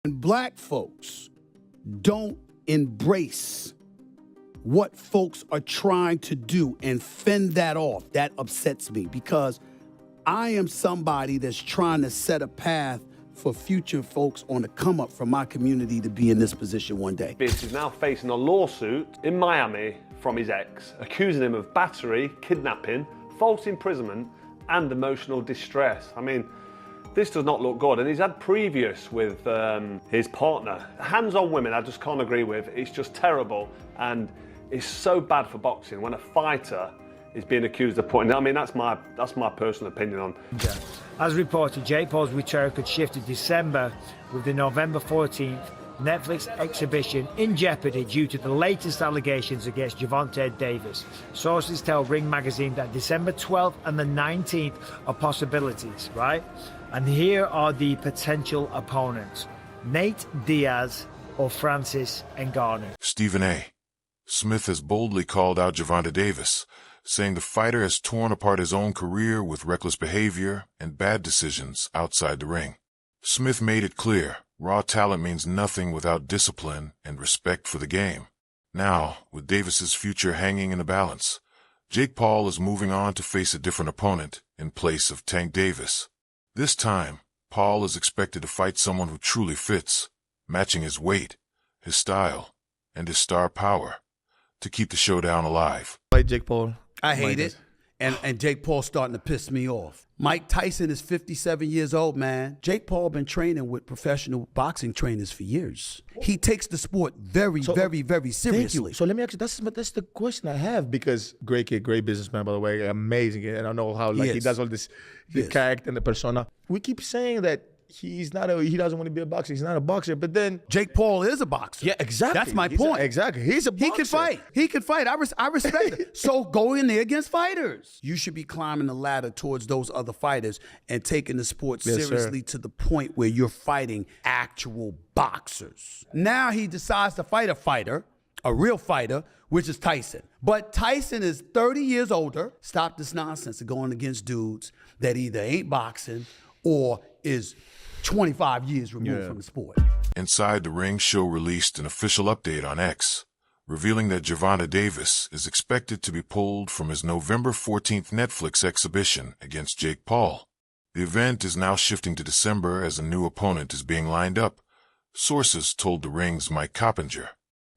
And black folks don't embrace what folks are trying to do and fend that off, that upsets me, because I am somebody that's trying to set a path for future folks on the come up for my community to be in this position one day. Davis is now facing a lawsuit in Miami from his ex, accusing him of battery, kidnapping, false imprisonment, and emotional distress. I mean, this does not look good, and he's had previous with his partner. Hands on women, I just can't agree with. It's just terrible, and it's so bad for boxing when a fighter is being accused of putting. I mean, that's my personal opinion on. As reported, Jake Paul's return could shift to December, with the November 14th Netflix exhibition in jeopardy due to the latest allegations against Gervonta Davis. Sources tell Ring magazine that December 12th and the 19th are possibilities, right? And here are the potential opponents: Nate Diaz or Francis Ngannou. Stephen A. Smith has boldly called out Gervonta Davis, saying the fighter has torn apart his own career with reckless behavior and bad decisions outside the ring. Smith made it clear, raw talent means nothing without discipline and respect for the game. Now, with Davis's future hanging in the balance, Jake Paul is moving on to face a different opponent in place of Tank Davis. This time, Paul is expected to fight someone who truly fits, matching his weight, his style, and his star power, to keep the showdown alive. Like Jake Paul. I hate it. And Jake Paul's starting to piss me off. Mike Tyson is 57 years old, man. Jake Paul been training with professional boxing trainers for years. He takes the sport very seriously. Thank you. So let me ask you, that's the question I have, because great kid, great businessman, by the way, amazing. And I know how he does all this, the character and the persona. We keep saying that he doesn't want to be a boxer. He's not a boxer. But then Jake Paul is a boxer. Yeah, exactly. That's my point. Exactly. He's a boxer. He can fight. I respect it. So go in there against fighters. You should be climbing the ladder towards those other fighters and taking the sport seriously to the point where you're fighting actual boxers. Now he decides to fight a fighter, a real fighter, which is Tyson. But Tyson is 30 years older. Stop this nonsense of going against dudes that either ain't boxing or is 25 years removed from the sport. Inside the Ring show released an official update on X, revealing that Gervonta Davis is expected to be pulled from his November 14th Netflix exhibition against Jake Paul. The event is now shifting to December as a new opponent is being lined up, sources told the Ring's Mike Coppinger.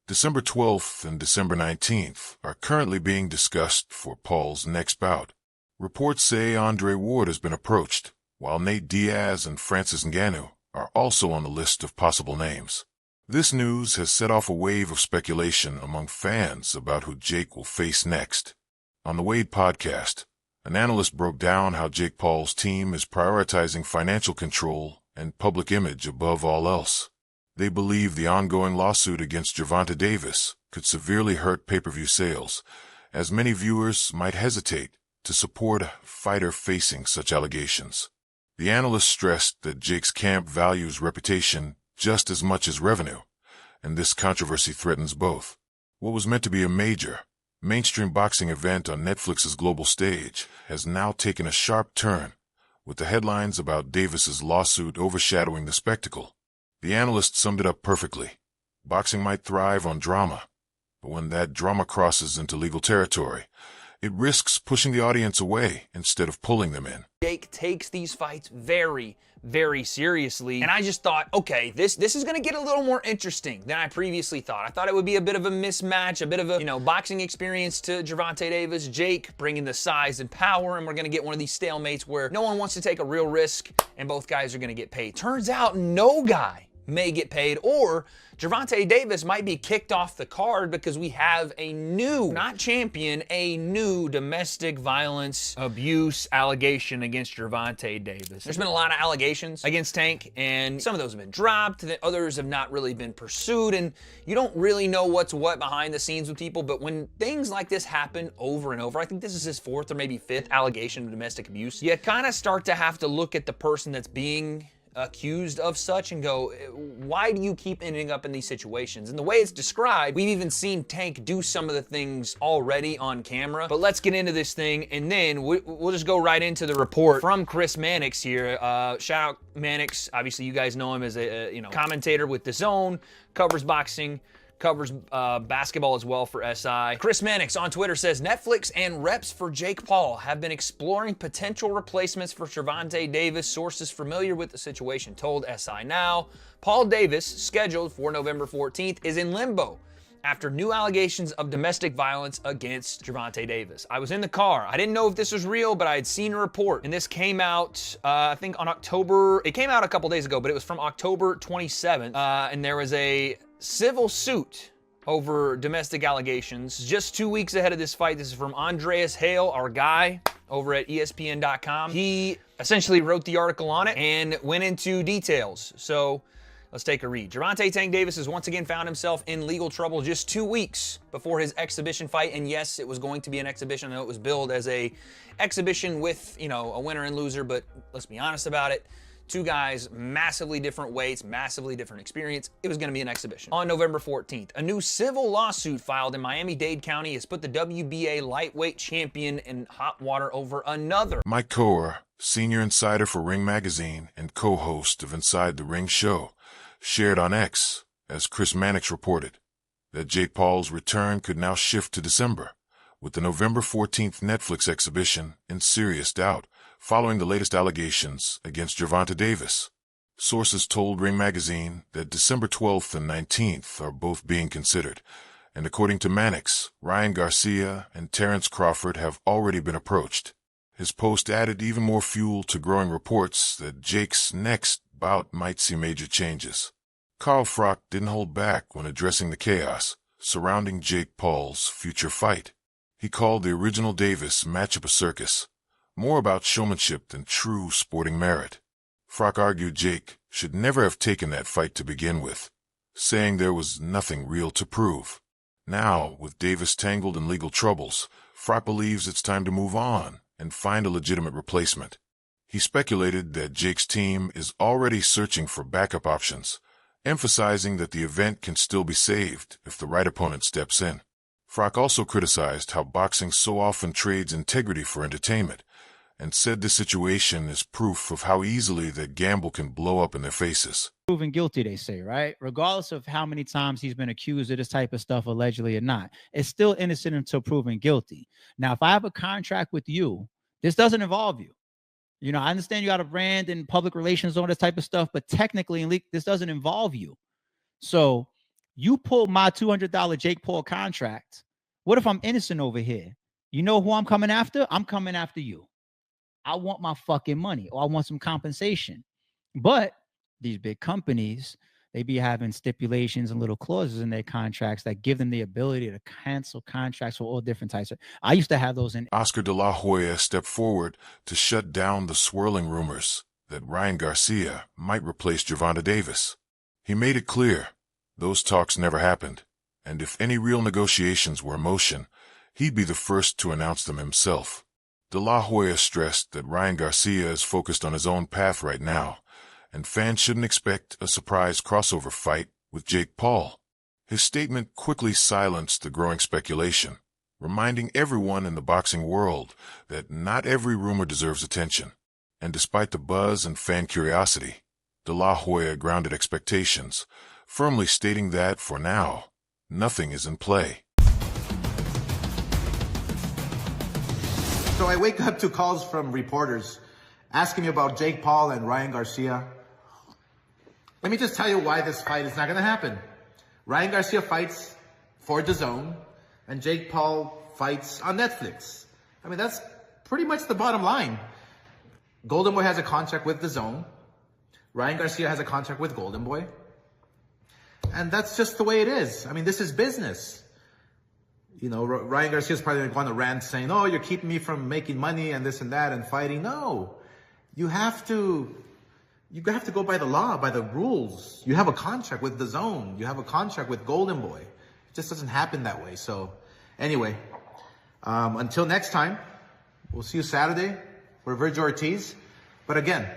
December 12th and December 19th are currently being discussed for Paul's next bout. Reports say Andre Ward has been approached, while Nate Diaz and Francis Ngannou are also on the list of possible names. This news has set off a wave of speculation among fans about who Jake will face next. On the Wade podcast, an analyst broke down how Jake Paul's team is prioritizing financial control and public image above all else. They believe the ongoing lawsuit against Gervonta Davis could severely hurt pay-per-view sales, as many viewers might hesitate to support a fighter facing such allegations. The analyst stressed that Jake's camp values reputation just as much as revenue, and this controversy threatens both. What was meant to be a major, mainstream boxing event on Netflix's global stage has now taken a sharp turn, with the headlines about Davis's lawsuit overshadowing the spectacle. The analyst summed it up perfectly. Boxing might thrive on drama, but when that drama crosses into legal territory, it risks pushing the audience away instead of pulling them in. Jake takes these fights very, very seriously. And I just thought, okay, this is going to get a little more interesting than I previously thought. I thought it would be a bit of a mismatch, a bit of a, boxing experience to Gervonta Davis. Jake bringing the size and power, and we're going to get one of these stalemates where no one wants to take a real risk, and both guys are going to get paid. Turns out no guy may get paid, or Gervonta Davis might be kicked off the card because we have a new, not champion, a new domestic violence abuse allegation against Gervonta Davis. There's been a lot of allegations against Tank, and some of those have been dropped, and others have not really been pursued, and you don't really know what's what behind the scenes with people, but when things like this happen over and over, I think this is his fourth or maybe fifth allegation of domestic abuse, you kind of start to have to look at the person that's being accused of such and go, why do you keep ending up in these situations? And the way it's described, we've even seen Tank do some of the things already on camera. But let's get into this thing, and then we'll just go right into the report from Chris Mannix here. Shout out Mannix. Obviously, you guys know him as a commentator with DAZN, covers boxing, covers basketball as well for SI. Chris Mannix on Twitter says, Netflix and reps for Jake Paul have been exploring potential replacements for Gervonta Davis. Sources familiar with the situation told SI Now. Paul Davis, scheduled for November 14th, is in limbo after new allegations of domestic violence against Gervonta Davis. I was in the car. I didn't know if this was real, but I had seen a report, and this came out, I think on October, it came out a couple days ago, but it was from October 27th, and there was a civil suit over domestic allegations just 2 weeks ahead of this fight. This is from Andreas Hale, our guy over at ESPN.com. He essentially wrote the article on it and went into details. So let's take a read. Gervonta "Tank" Davis has once again found himself in legal trouble just 2 weeks before his exhibition fight. And yes, it was going to be an exhibition. I know it was billed as a exhibition with, a winner and loser, but let's be honest about it. Two guys, massively different weights, massively different experience. It was going to be an exhibition. On November 14th, a new civil lawsuit filed in Miami-Dade County has put the WBA lightweight champion in hot water over another. Mike Coer, senior insider for Ring Magazine and co-host of Inside the Ring Show, shared on X, as Chris Mannix reported, that Jake Paul's return could now shift to December, with the November 14th Netflix exhibition in serious doubt, following the latest allegations against Gervonta Davis. Sources told Ring Magazine that December 12th and 19th are both being considered, and according to Mannix, Ryan Garcia and Terrence Crawford have already been approached. His post added even more fuel to growing reports that Jake's next bout might see major changes. Carl Froch didn't hold back when addressing the chaos surrounding Jake Paul's future fight. He called the original Davis matchup a circus, more about showmanship than true sporting merit. Froch argued Jake should never have taken that fight to begin with, saying there was nothing real to prove. Now, with Davis tangled in legal troubles, Froch believes it's time to move on and find a legitimate replacement. He speculated that Jake's team is already searching for backup options, emphasizing that the event can still be saved if the right opponent steps in. Froch also criticized how boxing so often trades integrity for entertainment, and said this situation is proof of how easily that gamble can blow up in their faces. Proven guilty, they say, right? Regardless of how many times he's been accused of this type of stuff, allegedly or not, it's still innocent until proven guilty. Now, if I have a contract with you, this doesn't involve you. I understand you got a brand and public relations, all this type of stuff, but technically, this doesn't involve you. So you pull my $200 Jake Paul contract. What if I'm innocent over here? You know who I'm coming after? I'm coming after you. I want my fucking money, or I want some compensation. But these big companies, they be having stipulations and little clauses in their contracts that give them the ability to cancel contracts for all different types of. I used to have those in. Oscar de la Hoya stepped forward to shut down the swirling rumors that Ryan Garcia might replace Gervonta Davis. He made it clear those talks never happened, and if any real negotiations were in motion, he'd be the first to announce them himself. De La Hoya stressed that Ryan Garcia is focused on his own path right now, and fans shouldn't expect a surprise crossover fight with Jake Paul. His statement quickly silenced the growing speculation, reminding everyone in the boxing world that not every rumor deserves attention. And despite the buzz and fan curiosity, De La Hoya grounded expectations, firmly stating that, for now, nothing is in play. So I wake up to calls from reporters asking me about Jake Paul and Ryan Garcia. Let me just tell you why this fight is not going to happen. Ryan Garcia fights for DAZN, and Jake Paul fights on Netflix. I mean, that's pretty much the bottom line. Golden Boy has a contract with DAZN. Ryan Garcia has a contract with Golden Boy. And that's just the way it is. I mean, this is business. Ryan Garcia's probably going to go on a rant saying, oh, you're keeping me from making money and this and that and fighting. No, you have to go by the law, by the rules. You have a contract with DAZN. You have a contract with Golden Boy. It just doesn't happen that way. So anyway, until next time, we'll see you Saturday for Virgil Ortiz. But again,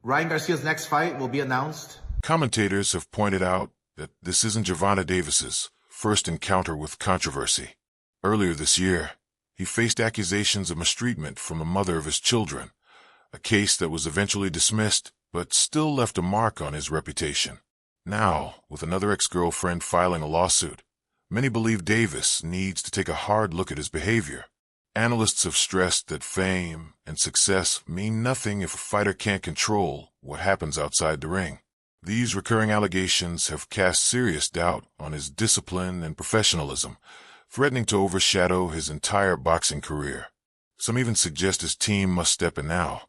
Ryan Garcia's next fight will be announced. Commentators have pointed out that this isn't Gervonta Davis's first encounter with controversy. Earlier this year, he faced accusations of mistreatment from the mother of his children, a case that was eventually dismissed but still left a mark on his reputation. Now, with another ex-girlfriend filing a lawsuit, many believe Davis needs to take a hard look at his behavior. Analysts have stressed that fame and success mean nothing if a fighter can't control what happens outside the ring. These recurring allegations have cast serious doubt on his discipline and professionalism, threatening to overshadow his entire boxing career. Some even suggest his team must step in now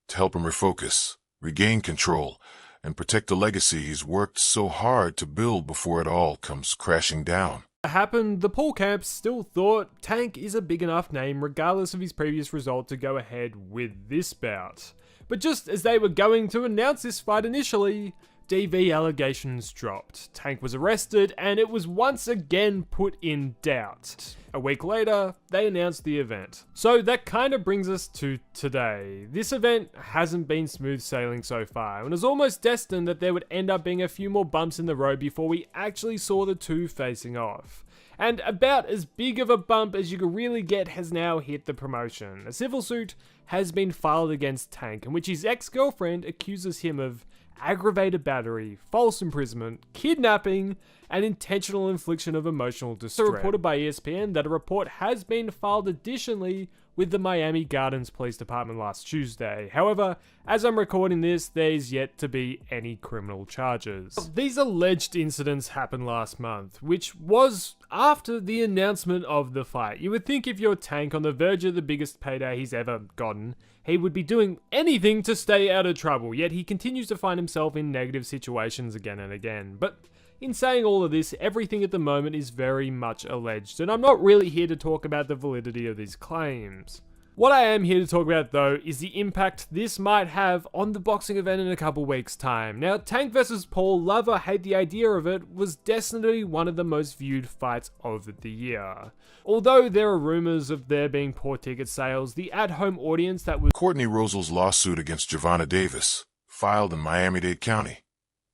to help him refocus, regain control, and protect the legacy he's worked so hard to build before it all comes crashing down. Happened, the Paul camp still thought Tank is a big enough name regardless of his previous result to go ahead with this bout. But just as they were going to announce this fight initially, DV allegations dropped. Tank was arrested and it was once again put in doubt. A week later, they announced the event. So that kind of brings us to today. This event hasn't been smooth sailing so far, and it was almost destined that there would end up being a few more bumps in the road before we actually saw the two facing off. And about as big of a bump as you could really get has now hit the promotion. A civil suit has been filed against Tank, in which his ex-girlfriend accuses him of aggravated battery, false imprisonment, kidnapping, and intentional infliction of emotional distress. So reported by ESPN that a report has been filed additionally with the Miami Gardens Police Department last Tuesday. However, as I'm recording this, there's yet to be any criminal charges. These alleged incidents happened last month, which was after the announcement of the fight. You would think if you're Tank on the verge of the biggest payday he's ever gotten, he would be doing anything to stay out of trouble, yet he continues to find himself in negative situations again and again. But in saying all of this, everything at the moment is very much alleged, and I'm not really here to talk about the validity of these claims. What I am here to talk about though is the impact this might have on the boxing event in a couple weeks' time. Now, Tank vs Paul, love or hate the idea of it, was destined one of the most viewed fights of the year. Although there are rumors of there being poor ticket sales, the at-home audience that was Courtney Rosel's lawsuit against Gervonta Davis, filed in Miami-Dade County,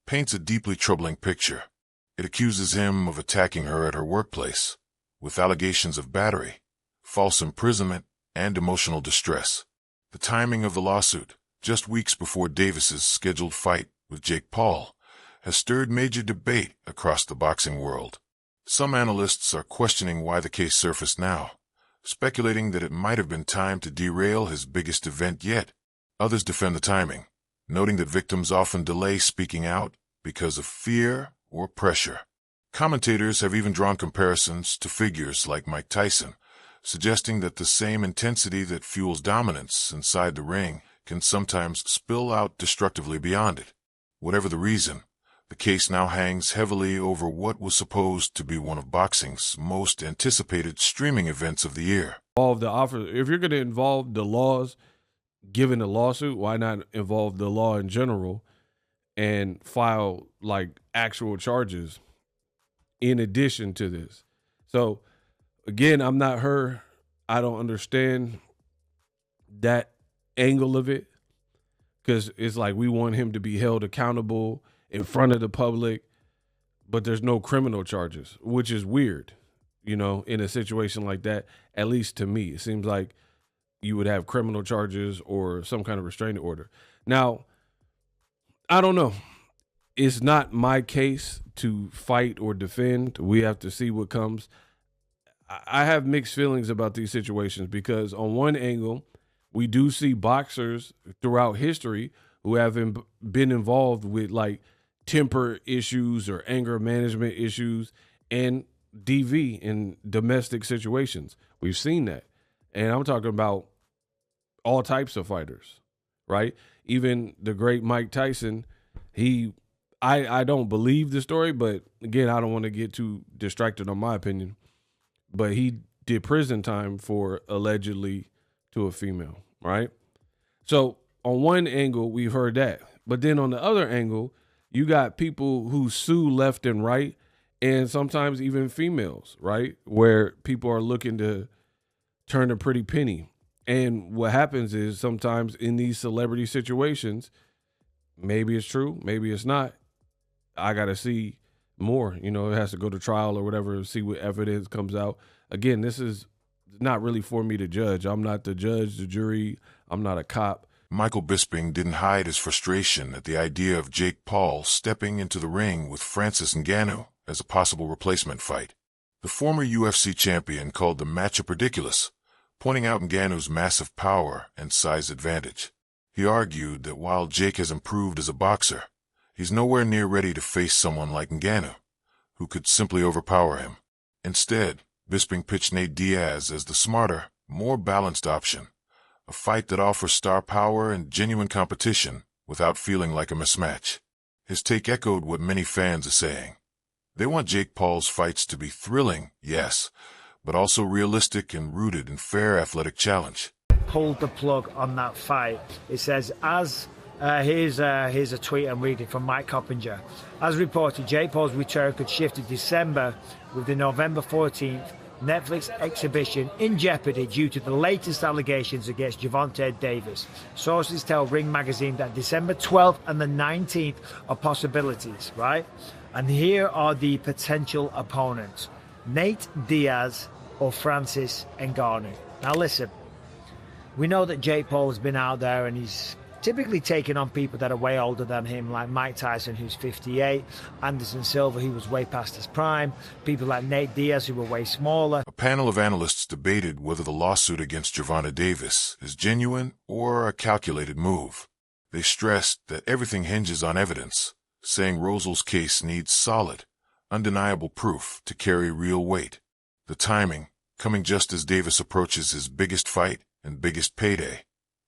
paints a deeply troubling picture. It accuses him of attacking her at her workplace, with allegations of battery, false imprisonment, and emotional distress. The timing of the lawsuit, just weeks before Davis's scheduled fight with Jake Paul, has stirred major debate across the boxing world. Some analysts are questioning why the case surfaced now, speculating that it might have been time to derail his biggest event yet. Others defend the timing, noting that victims often delay speaking out because of fear or pressure. Commentators have even drawn comparisons to figures like Mike Tyson, suggesting that the same intensity that fuels dominance inside the ring can sometimes spill out destructively beyond it. Whatever the reason, the case now hangs heavily over what was supposed to be one of boxing's most anticipated streaming events of the year. If you're going to involve the laws, given a lawsuit, why not involve the law in general and file like actual charges in addition to this? So again, I'm not her. I don't understand that angle of it, because it's like we want him to be held accountable in front of the public, but there's no criminal charges, which is weird, in a situation like that. At least to me, it seems like you would have criminal charges or some kind of restraining order. Now, I don't know. It's not my case to fight or defend. We have to see what comes. I have mixed feelings about these situations because on one angle, we do see boxers throughout history who have been involved with like temper issues or anger management issues and DV in domestic situations. We've seen that. And I'm talking about all types of fighters, right? Even the great Mike Tyson, I don't believe the story, but again, I don't want to get too distracted on my opinion. But he did prison time for allegedly to a female, right? So on one angle, we've heard that. But then on the other angle, you got people who sue left and right, and sometimes even females, right? Where people are looking to turn a pretty penny. And what happens is sometimes in these celebrity situations, Maybe it's true. Maybe it's not. I got to see more. You know, it has to go to trial or whatever, see what evidence comes out. Again, this is not really for me to judge. I'm not the judge, the jury. I'm not a cop. Michael Bisping didn't hide his frustration at the idea of Jake Paul stepping into the ring with Francis Ngannou as a possible replacement fight. The former UFC champion called the matchup ridiculous, pointing out Ngannou's massive power and size advantage. He argued that while Jake has improved as a boxer, he's nowhere near ready to face someone like Ngannou, who could simply overpower him. Instead, Bisping pitched Nate Diaz as the smarter, more balanced option, a fight that offers star power and genuine competition without feeling like a mismatch. His take echoed what many fans are saying. They want Jake Paul's fights to be thrilling, yes, but also realistic and rooted in fair athletic challenge. Pulled the plug on that fight. It says, here's a tweet I'm reading from Mike Coppinger. As reported, Jake Paul's return could shift to December with the November 14th Netflix exhibition in jeopardy due to the latest allegations against Gervonta Davis. Sources tell Ring Magazine that December 12th and the 19th are possibilities, right? And here are the potential opponents: Nate Diaz or Francis Ngannou. Now listen, we know that Jake Paul has been out there and he's typically taking on people that are way older than him, like Mike Tyson, who's 58, Anderson Silva, who was way past his prime, people like Nate Diaz, who were way smaller. A panel of analysts debated whether the lawsuit against Gervonta Davis is genuine or a calculated move. They stressed that everything hinges on evidence, saying Rosel's case needs solid, undeniable proof to carry real weight. The timing, coming just as Davis approaches his biggest fight and biggest payday,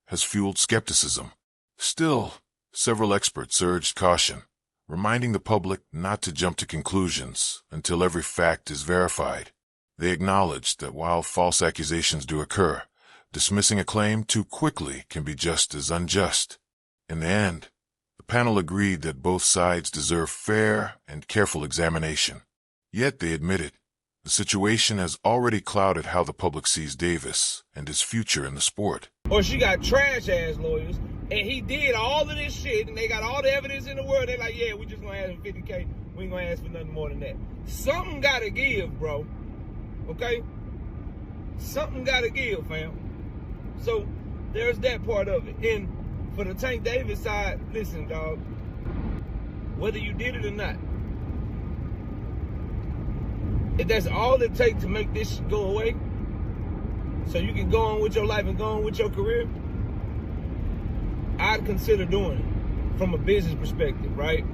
has fueled skepticism. Still, several experts urged caution, reminding the public not to jump to conclusions until every fact is verified. They acknowledged that while false accusations do occur, dismissing a claim too quickly can be just as unjust. In the end, the panel agreed that both sides deserve fair and careful examination. Yet they admitted, the situation has already clouded how the public sees Davis and his future in the sport. Or she got trash-ass lawyers, and he did all of this shit, and they got all the evidence in the world. They're like, yeah, we just gonna ask for $50K. We ain't gonna ask for nothing more than that. Something gotta give, bro. Okay? Something gotta give, fam. So, there's that part of it. And for the Tank Davis side, listen, dog, whether you did it or not, if that's all it takes to make this shit go away, so you can go on with your life and go on with your career, I'd consider doing it from a business perspective, right?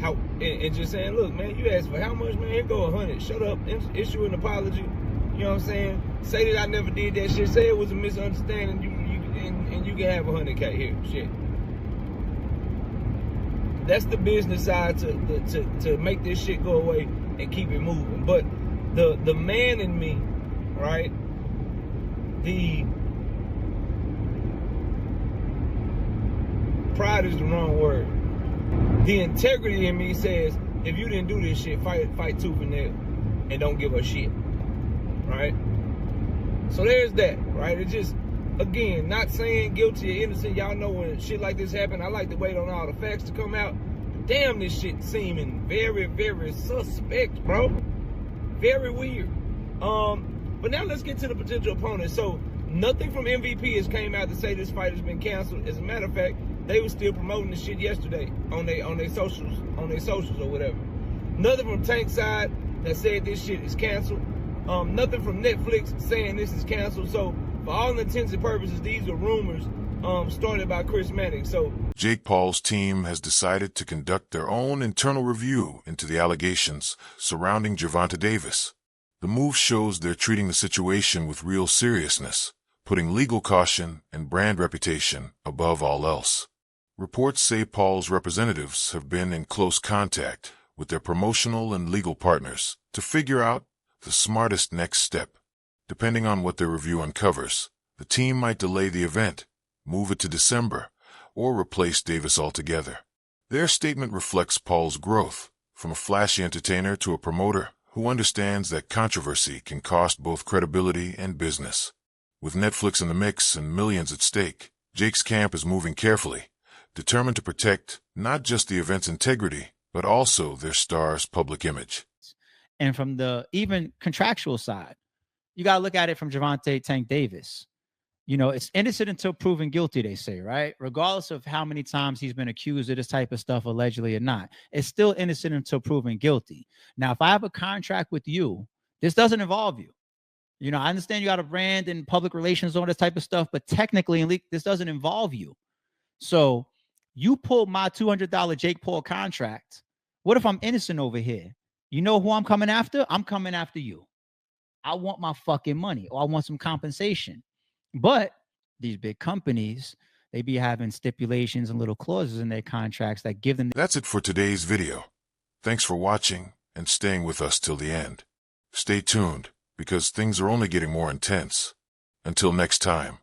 And just saying, look, man, you asked for how much, man? Here go 100. Shut up, issue an apology. You know what I'm saying? Say that I never did that shit. Say it was a misunderstanding, and you can have 100K here. Shit. That's the business side to make this shit go away and keep it moving. But the man in me, right? The pride is the wrong word. The integrity in me says, if you didn't do this shit, fight tooth and nail, and don't give a shit, right? So there's that, right? It's just, again, not saying guilty or innocent. Y'all know when shit like this happen, I like to wait on all the facts to come out. Damn, this shit seeming very, very suspect, bro. Very weird. But now let's get to the potential opponent. So nothing from MVP has came out to say this fight has been canceled. As a matter of fact, they were still promoting this shit yesterday on their socials or whatever. Nothing from Tank's side that said this shit is canceled. Nothing from Netflix saying this is canceled. So for all intents and purposes, these are rumors started by Chris Mannix. So Jake Paul's team has decided to conduct their own internal review into the allegations surrounding Gervonta Davis. The move shows they're treating the situation with real seriousness, putting legal caution and brand reputation above all else. Reports say Paul's representatives have been in close contact with their promotional and legal partners to figure out the smartest next step. Depending on what their review uncovers, the team might delay the event, move it to December, or replace Davis altogether. Their statement reflects Paul's growth, from a flashy entertainer to a promoter who understands that controversy can cost both credibility and business. With Netflix in the mix and millions at stake, Jake's camp is moving carefully, determined to protect not just the event's integrity, but also their star's public image. And from the even contractual side, you got to look at it from Gervonta Tank Davis. You know, it's innocent until proven guilty, they say, right? Regardless of how many times he's been accused of this type of stuff, allegedly or not, it's still innocent until proven guilty. Now, if I have a contract with you, this doesn't involve you. You know, I understand you got a brand and public relations, all this type of stuff, but technically, this doesn't involve you. So you pulled my $200 Jake Paul contract. What if I'm innocent over here? You know who I'm coming after? I'm coming after you. I want my fucking money, or I want some compensation. But these big companies, they be having stipulations and little clauses in their contracts that give them. That's it for today's video. Thanks for watching and staying with us till the end. Stay tuned, because things are only getting more intense. Until next time.